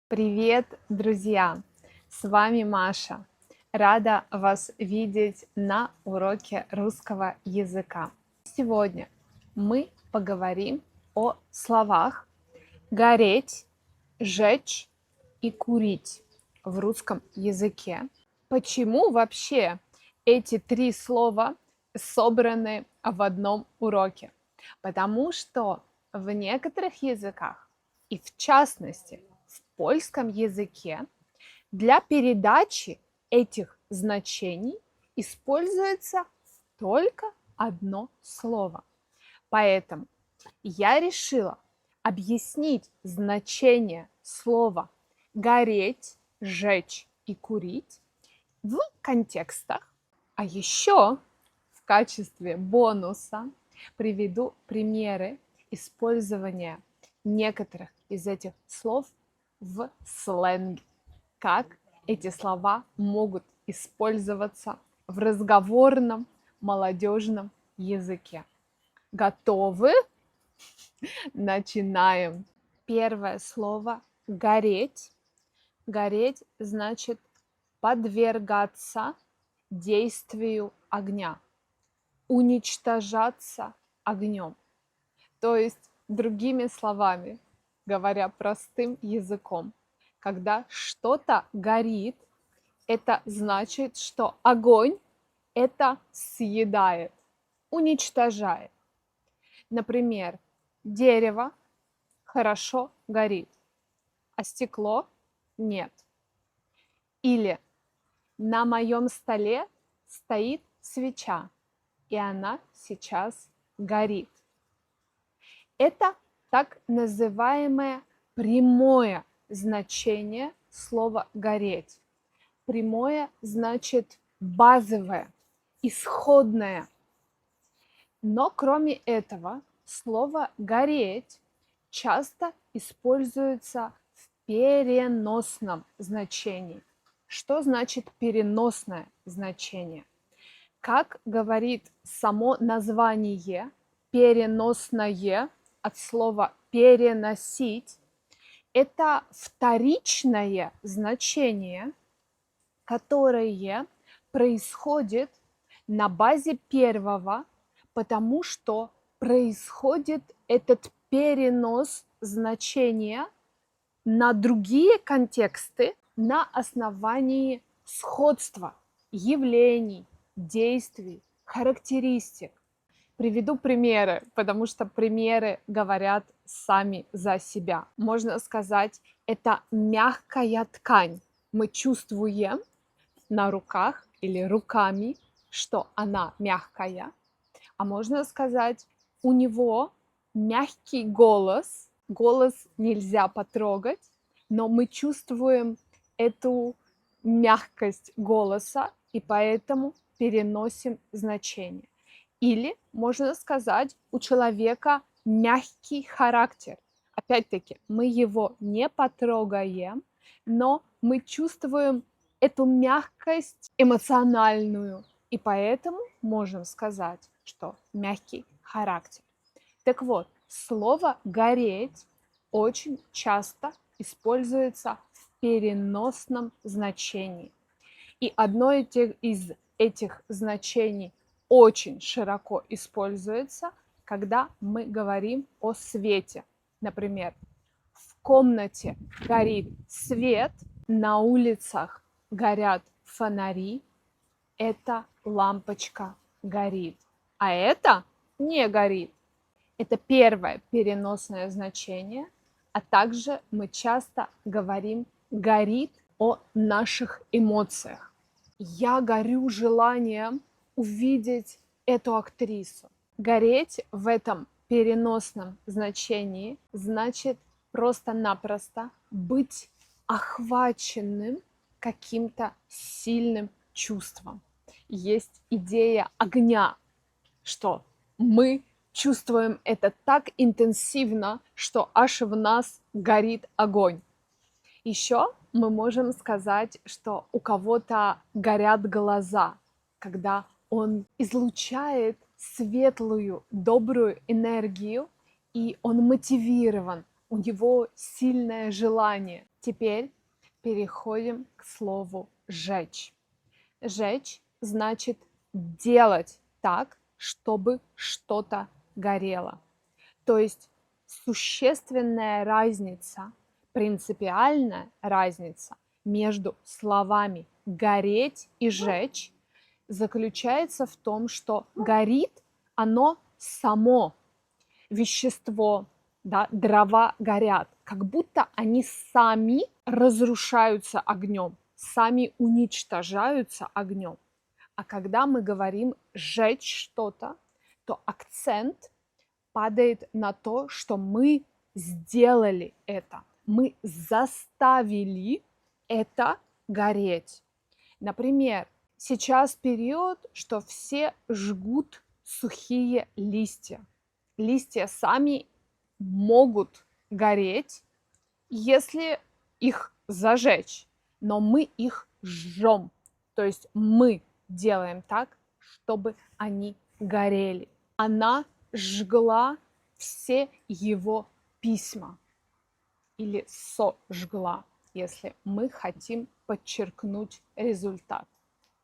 Привет, друзья! С вами Маша. Рада вас видеть на уроке русского языка. Сегодня мы поговорим о словах гореть, жечь и курить в русском языке. Почему вообще эти три слова собраны в одном уроке? Потому что в некоторых языках, и в частности в польском языке, для передачи этих значений используется только одно слово. Поэтому я решила объяснить значение слова гореть, жечь и курить в контекстах, а еще в качестве бонуса приведу примеры использования некоторых из этих слов в сленге, как эти слова могут использоваться в разговорном молодежном языке. Готовы? Начинаем. Первое слово гореть. Гореть значит подвергаться действию огня, уничтожаться огнем. То есть, другими словами, говоря простым языком, когда что-то горит, это значит, что огонь это съедает, уничтожает. Например, дерево хорошо горит, а стекло нет. Или на моем столе стоит свеча, и она сейчас горит. Это так называемое прямое значение слова «гореть». Прямое значит базовое, исходное. Но кроме этого, слово «гореть» часто используется в переносном значении. Что значит переносное значение? Как говорит само название, переносное от слова переносить, это вторичное значение, которое происходит на базе первого, потому что происходит этот перенос значения на другие контексты на основании сходства явлений, действий, характеристик. Приведу примеры, потому что примеры говорят сами за себя. Можно сказать, это мягкая ткань. Мы чувствуем на руках или руками, что она мягкая. А можно сказать, у него мягкий голос. Голос нельзя потрогать, но мы чувствуем эту мягкость голоса и поэтому переносим значение. Или можно сказать, у человека мягкий характер. Опять-таки, мы его не потрогаем, но мы чувствуем эту мягкость эмоциональную, и поэтому можем сказать, что мягкий характер. Так вот, слово «гореть» очень часто используется в переносном значении. И одно из этих значений очень широко используется, когда мы говорим о свете. Например, в комнате горит свет, на улицах горят фонари, эта лампочка горит, а это не горит. Это первое переносное значение, а также мы часто говорим «горит» о наших эмоциях. Я горю желанием увидеть эту актрису. Гореть в этом переносном значении значит просто-напросто быть охваченным каким-то сильным чувством. Есть идея огня, что мы чувствуем это так интенсивно, что аж в нас горит огонь. Еще мы можем сказать, что у кого-то горят глаза, когда он излучает светлую, добрую энергию, и он мотивирован, у него сильное желание. Теперь переходим к слову «жечь». Жечь значит делать так, чтобы что-то горело. То есть существенная разница, принципиальная разница между словами «гореть» и «жечь» заключается в том, что горит оно само, вещество, да, дрова горят, как будто они сами разрушаются огнем, сами уничтожаются огнем. А когда мы говорим «сжечь что-то», то акцент падает на то, что мы сделали это, мы заставили это гореть. Например, сейчас период, что все жгут сухие листья. Листья сами могут гореть, если их зажечь, но мы их жжем. То есть мы делаем так, чтобы они горели. Она жгла все его письма или сожгла, если мы хотим подчеркнуть результат.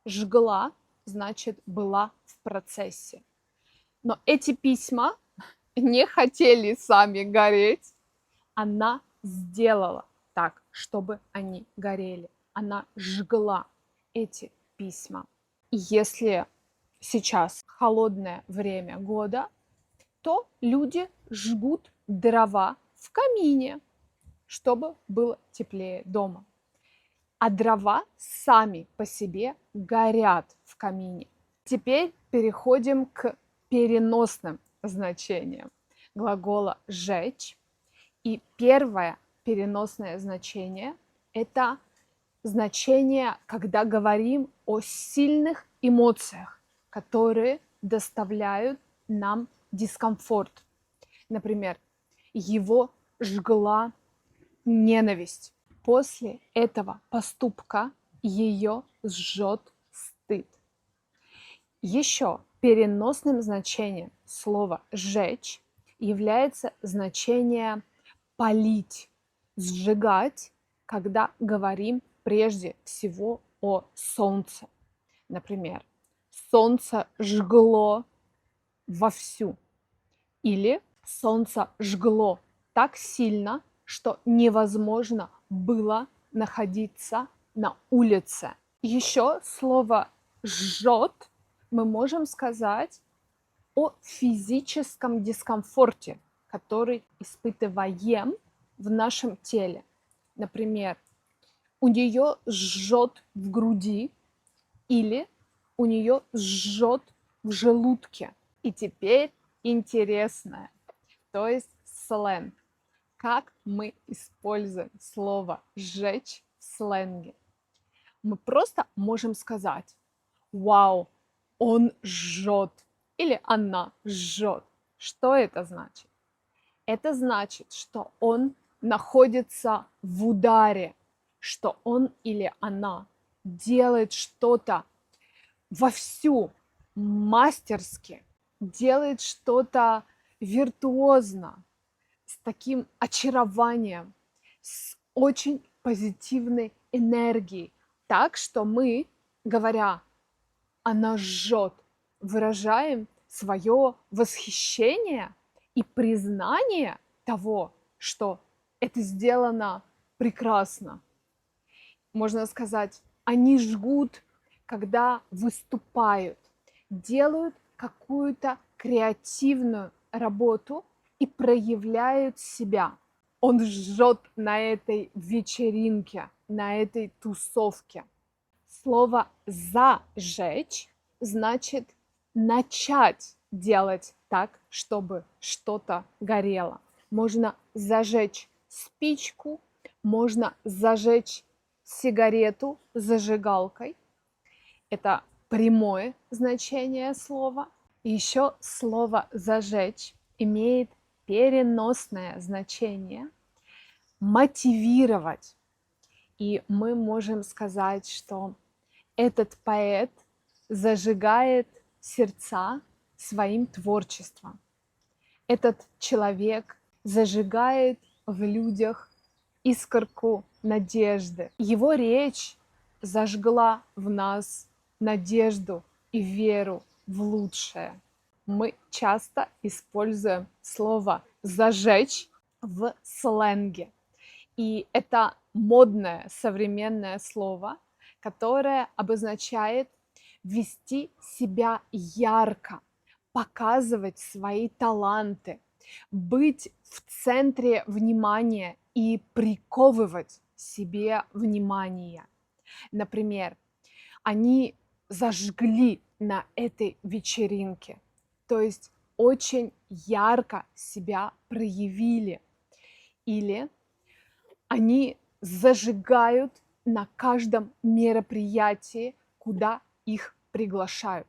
Жгла значит была в процессе. Но эти письма не хотели сами гореть. Она сделала так, чтобы они горели. Она жгла эти письма. И если сейчас холодное время года, то люди жгут дрова в камине, чтобы было теплее дома. А дрова сами по себе горят в камине. Теперь переходим к переносным значениям глагола «жечь». И первое переносное значение – это значение, когда говорим о сильных эмоциях, которые доставляют нам дискомфорт. Например, его жгла ненависть. После этого поступка ее сжет стыд. Еще переносным значением слова «сжечь» является значение «палить», «сжигать», когда говорим прежде всего о солнце. Например, солнце жгло вовсю или солнце жгло так сильно, что невозможно было находиться на улице. Еще слово «жжет» мы можем сказать о физическом дискомфорте, который испытываем в нашем теле. Например, у нее жжет в груди или у нее жжет в желудке. И теперь интересное, то есть сленг. Как мы используем слово «сжечь» в сленге? Мы просто можем сказать «Вау, он жжет» или «она жжет». Что это значит? Это значит, что он находится в ударе, что он или она делает что-то вовсю, мастерски, делает что-то виртуозно, с таким очарованием, с очень позитивной энергией. Так что мы, говоря «она жжет», выражаем свое восхищение и признание того, что это сделано прекрасно. Можно сказать, они жгут, когда выступают, делают какую-то креативную работу и проявляют себя. Он жжет на этой вечеринке, на этой тусовке. Слово «зажечь» значит начать делать так, чтобы что-то горело. Можно зажечь спичку, можно зажечь сигарету зажигалкой. Это прямое значение слова. Еще слово «зажечь» имеет переносное значение мотивировать. И мы можем сказать, что этот поэт зажигает сердца своим творчеством. Этот человек зажигает в людях искорку надежды. Его речь зажгла в нас надежду и веру в лучшее. Мы часто используем слово «зажечь» в сленге. И это модное современное слово, которое обозначает вести себя ярко, показывать свои таланты, быть в центре внимания и приковывать себе внимание. Например, они зажгли на этой вечеринке, то есть очень ярко себя проявили. Или они зажигают на каждом мероприятии, куда их приглашают.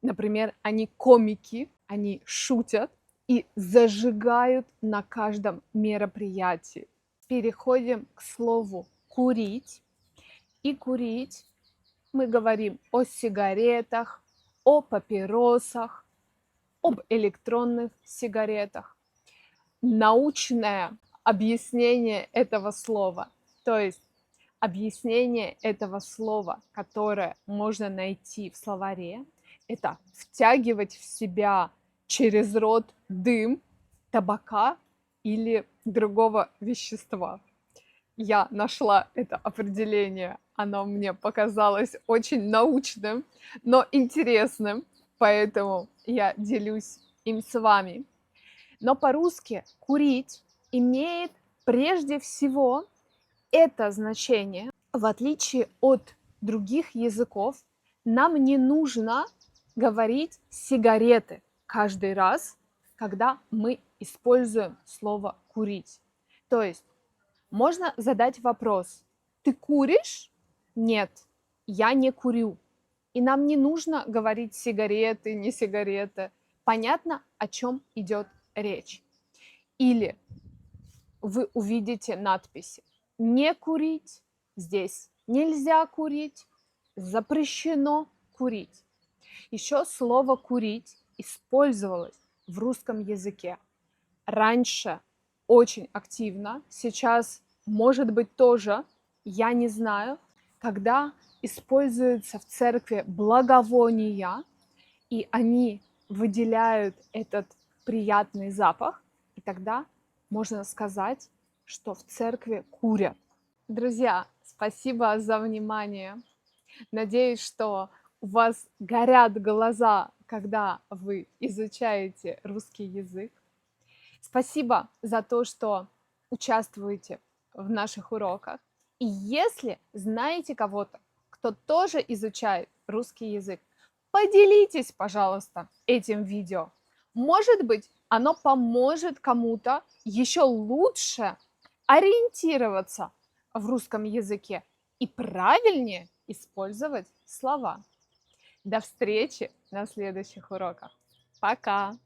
Например, они комики, они шутят и зажигают на каждом мероприятии. Переходим к слову «курить». И курить мы говорим о сигаретах, о папиросах, об электронных сигаретах. Научное объяснение этого слова, то есть объяснение этого слова, которое можно найти в словаре, это втягивать в себя через рот дым табака или другого вещества. Я нашла это определение, оно мне показалось очень научным, но интересным, поэтому я делюсь им с вами. Но по-русски курить имеет прежде всего это значение. В отличие от других языков, нам не нужно говорить сигареты каждый раз, когда мы используем слово курить. То есть можно задать вопрос: ты куришь? Нет, я не курю. И нам не нужно говорить сигареты, не сигареты. Понятно, о чем идет речь. Или вы увидите надписи: не курить, здесь нельзя курить, запрещено курить. Еще слово курить использовалось в русском языке раньше очень активно, сейчас, может быть, тоже, я не знаю, когда используются в церкви благовония, и они выделяют этот приятный запах, и тогда можно сказать, что в церкви курят. Друзья, спасибо за внимание. Надеюсь, что у вас горят глаза, когда вы изучаете русский язык. Спасибо за то, что участвуете в наших уроках. И если знаете кого-то, кто тоже изучает русский язык, поделитесь, пожалуйста, этим видео. Может быть, оно поможет кому-то еще лучше ориентироваться в русском языке и правильнее использовать слова. До встречи на следующих уроках. Пока!